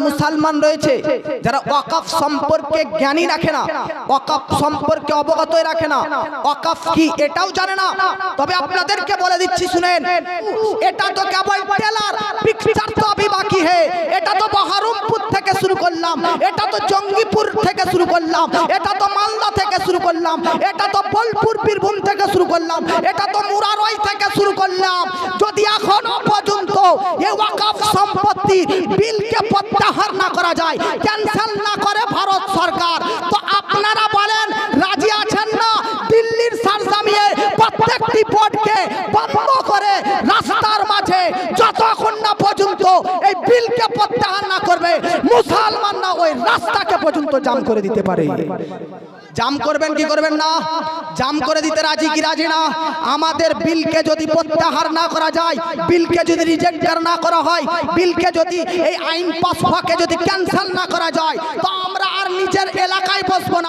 মুসলমান রয়েছে যারা ওয়াকফ সম্পর্কে জ্ঞানী রাখে না, ওয়াকফ সম্পর্কে অবগতই রাখে না, ওয়াকফ কি এটাও জানে না। তবে আপনাদেরকে বলে দিচ্ছি শুনেন, এটা তো কেবল টেলার, পিকচার তো अभी বাকি है। এটা তো বহরমপুর থেকে শুরু করলাম, এটা তো জঙ্গিপুর থেকে শুরু করলাম, এটা তো মালদা থেকে শুরু করলাম, এটা তো বোলপুর বীরভূম থেকে শুরু করলাম, এটা তো মুরারই থেকে শুরু করলাম। যদি এখনো পর্যন্ত এই ওয়াকফ সম্পত্তি বিলকে প্রত্যাহার না করা যায়, ক্যান্সেল না করে ভারত সরকার, তো আপনারা বলেন রাজি আছেন না দিল্লির সারজামিয়ে প্রত্যেকটি বোর্ডকে বন্ধ করে রাস্তার মাঝে যতক্ষণ না পর্যন্ত এই বিলকে প্রত্যাহার না করবে, মুসলমানরা ওই রাস্তাকে পর্যন্ত জাম করে দিতে পারে। জাম করবেন কি করবেন না? জাম করে দিতে রাজি কি রাজি না? আমাদের বিলকে যদি প্রত্যাহার না করা যায়, বিলকে যদি রিজেক্ট না করা হয়, বিলকে যদি এই আইন পাস হওয়াকে যদি ক্যান্সেল না করা যায়, তো আমরা আর নিজের এলাকায় বসবো না।